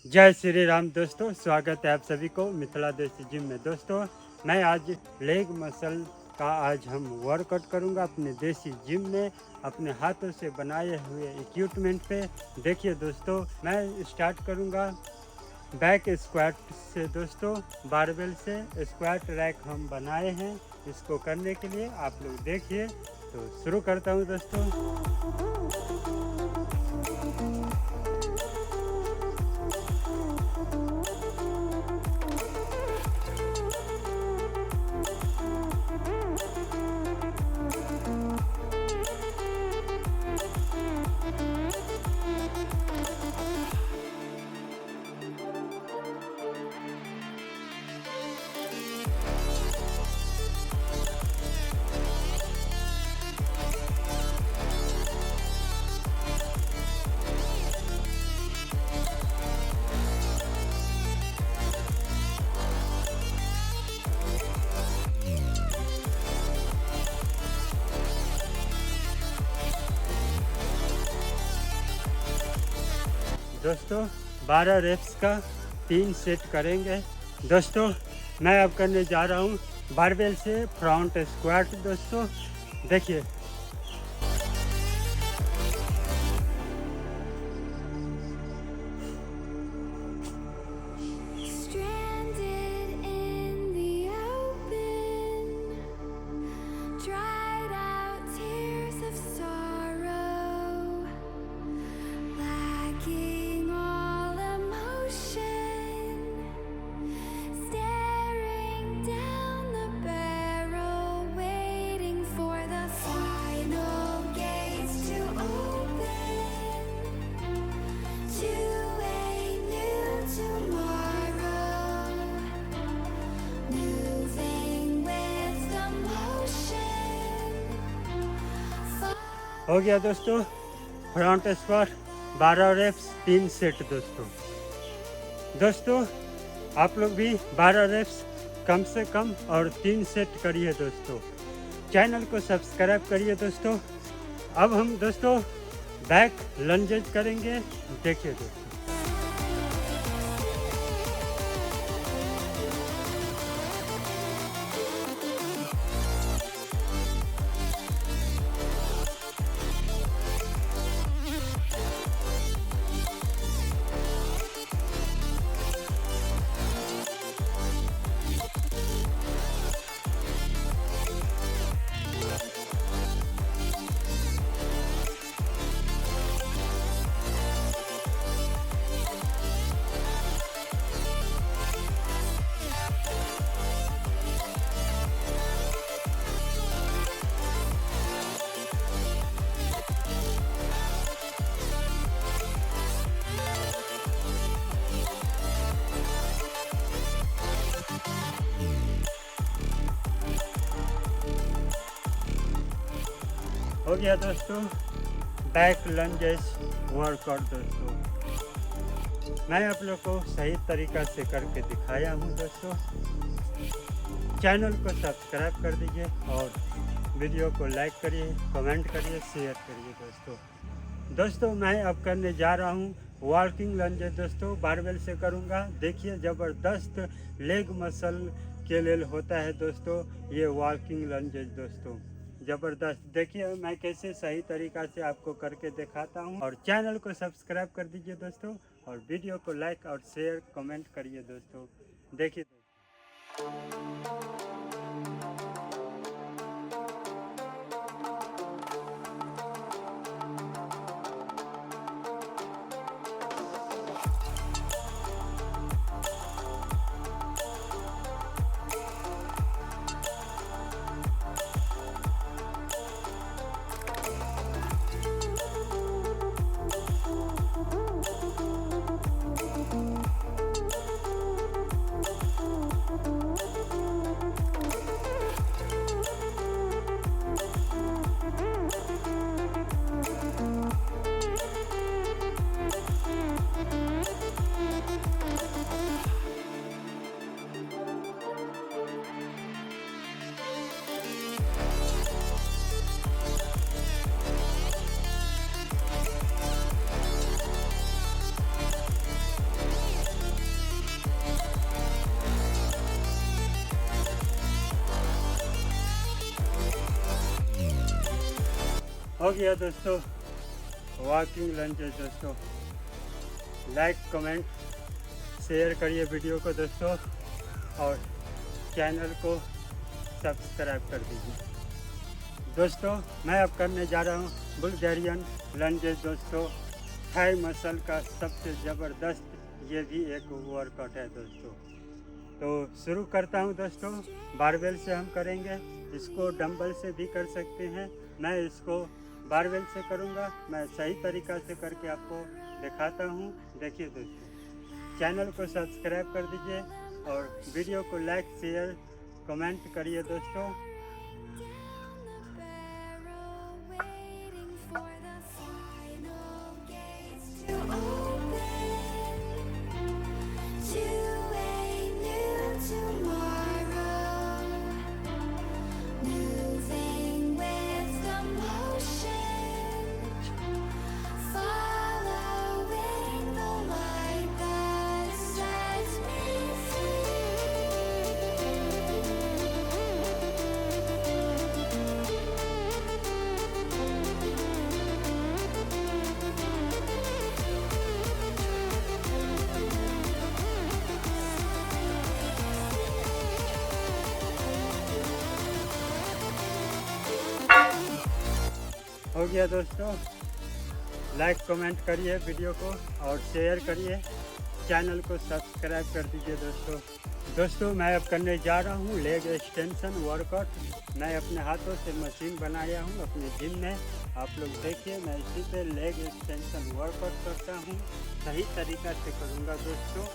जय श्री राम दोस्तों, स्वागत है आप सभी को मिथिला देसी जिम में। दोस्तों मैं आज लेग मसल का आज हम वर्कआउट करूंगा अपने देसी जिम में, अपने हाथों से बनाए हुए इक्विपमेंट पे। देखिए दोस्तों, मैं स्टार्ट करूंगा बैक स्क्वाट से। दोस्तों बारबेल से स्क्वाट रैक हम बनाए हैं, इसको करने के लिए आप लोग देखिए। तो शुरू करता हूँ दोस्तों। दोस्तों 12 रेप्स का 3 सेट करेंगे। दोस्तों मैं अब करने जा रहा हूँ बारबेल से फ्रंट स्क्वाट। दोस्तों देखिए, Stranded in the open, dried out tears of sorrow, lacking all emotion, staring down the barrel, waiting for the final gates to open to a new tomorrow, moving with the motion. हो गया दोस्तों front squat 12 reps 3 set. दोस्तों आप लोग भी 12 wraps कम से कम और 3 set करिए। दोस्तों चैनल को सब्सक्राइब करिए। दोस्तों अब हम दोस्तों बैक लंजेज करेंगे। देखिए दोस्तों, हो गया दोस्तों बैक लंजेस वर्कआउट। दोस्तों मैं आप लोग को सही तरीका से करके दिखाया हूँ। दोस्तों चैनल को सब्सक्राइब कर दीजिए और वीडियो को लाइक करिए, कमेंट करिए, शेयर करिए। दोस्तों मैं अब करने जा रहा हूँ वॉकिंग लंजेस। दोस्तों बारबेल से करूँगा। देखिए ज़बरदस्त लेग मसल के लिए होता है दोस्तों ये वॉकिंग लंजेस। दोस्तों ज़बरदस्त देखिए मैं कैसे सही तरीका से आपको करके दिखाता हूँ। और चैनल को सब्सक्राइब कर दीजिए दोस्तों, और वीडियो को लाइक और शेयर कमेंट करिए। दोस्तों देखिए हो गया दोस्तों वॉकिंग लंजेस दोस्तों। लाइक कमेंट शेयर करिए वीडियो को दोस्तों और चैनल को सब्सक्राइब कर दीजिए दोस्तों। मैं अब करने जा रहा हूँ बुल्गारियन लंजेस दोस्तों। थाई मसल का सबसे ज़बरदस्त ये भी एक वर्कआउट है दोस्तों। तो शुरू करता हूँ दोस्तों। बारबेल से हम करेंगे, इसको डंबल से भी कर सकते हैं। मैं इसको बारबेल से करूँगा। मैं सही तरीक़ा से करके आपको दिखाता हूँ। देखिए दोस्तों, चैनल को सब्सक्राइब कर दीजिए और वीडियो को लाइक शेयर कमेंट करिए दोस्तों। हो गया दोस्तों। लाइक कमेंट करिए वीडियो को और शेयर करिए। चैनल को सब्सक्राइब कर दीजिए दोस्तों। मैं अब करने जा रहा हूँ लेग एक्सटेंशन वर्कआउट। मैं अपने हाथों से मशीन बनाया हूँ अपने जिम में। आप लोग देखिए, मैं इसी पे लेग एक्सटेंशन वर्कआउट करता हूँ। सही तरीक़ा से करूँगा दोस्तों।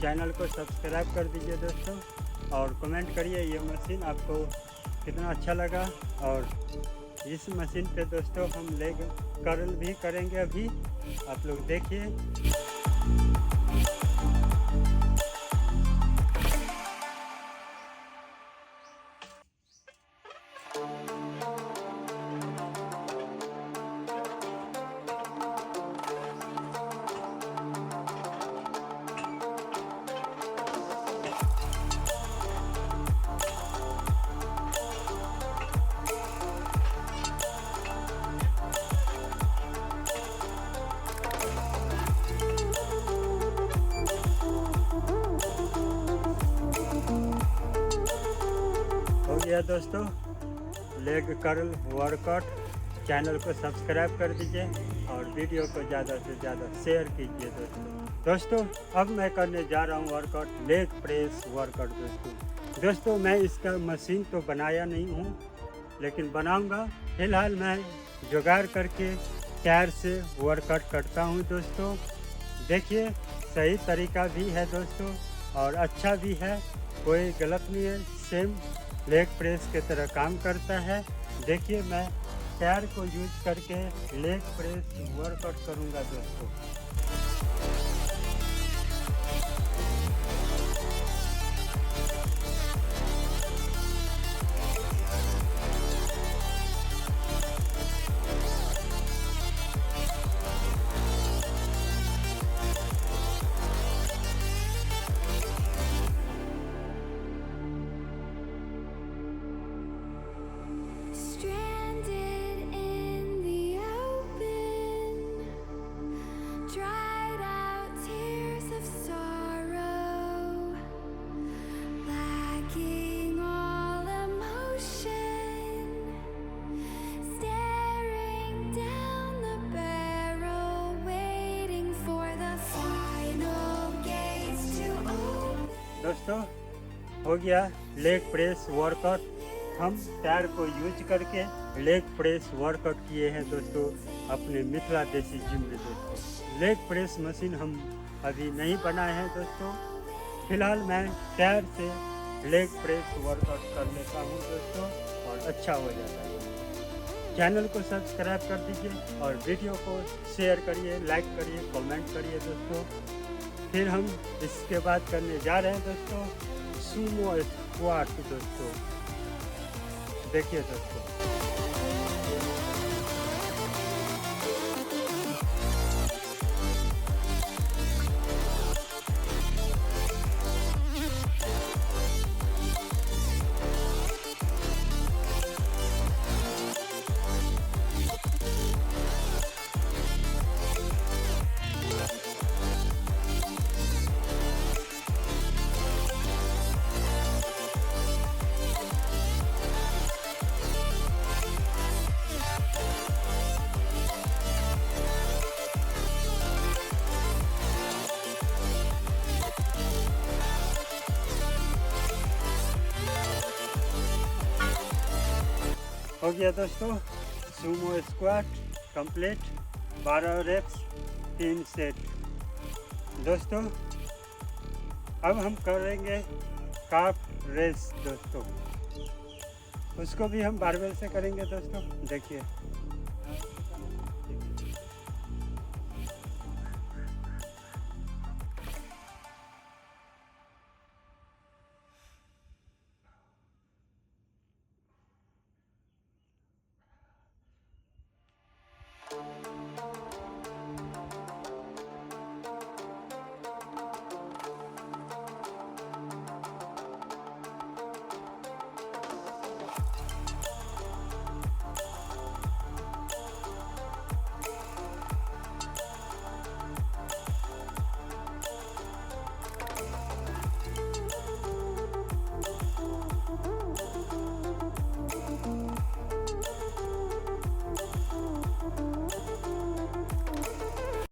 चैनल को सब्सक्राइब कर दीजिए दोस्तों और कमेंट करिए ये मशीन आपको कितना अच्छा लगा। और इस मशीन पे दोस्तों हम लेग कर्ल भी करेंगे अभी। आप लोग देखिए। हो गया दोस्तों लेग कर्ल वर्कआउट। चैनल को सब्सक्राइब कर दीजिए और वीडियो को ज़्यादा से ज़्यादा शेयर कीजिए दोस्तों। अब मैं करने जा रहा हूँ वर्कआउट लेग प्रेस वर्कआउट दोस्तों। मैं इसका मशीन तो बनाया नहीं हूँ, लेकिन बनाऊँगा। फिलहाल मैं जुगाड़ करके टायर से वर्कआउट करता हूँ दोस्तों। देखिए, सही तरीका भी है दोस्तों और अच्छा भी है, कोई गलत नहीं है। सेम लेग प्रेस की तरह काम करता है। देखिए, मैं टायर को यूज करके लेग प्रेस वर्कआउट करूंगा दोस्तों। Stranded in the open, dried out tears of sorrow, lacking all emotion, staring down the barrel, waiting for the final gates to open. दोस्तों हो गया लेग प्रेस वर्कआउट। हम tyre को use करके leg press workout किए हैं दोस्तों अपने मिथिला देसी जिम में दोस्तों। लेग प्रेस मशीन हम अभी नहीं बनाए हैं दोस्तों। फिलहाल मैं टायर से लेग प्रेस वर्कआउट कर लेता हूँ दोस्तों और अच्छा हो जाता है। चैनल को सब्सक्राइब कर दीजिए और वीडियो को शेयर करिए, लाइक करिए, कमेंट करिए दोस्तों। फिर हम इसके बाद करने जा रहे हैं दोस्तों सुमो स्क्वाट दोस्तों। देखिए दोस्तों, हो गया दोस्तों sumo squat complete, 12 reps 3 set. दोस्तों अब हम करेंगे काफ रेस दोस्तों, उसको भी हम बारबेल से करेंगे दोस्तों। देखिए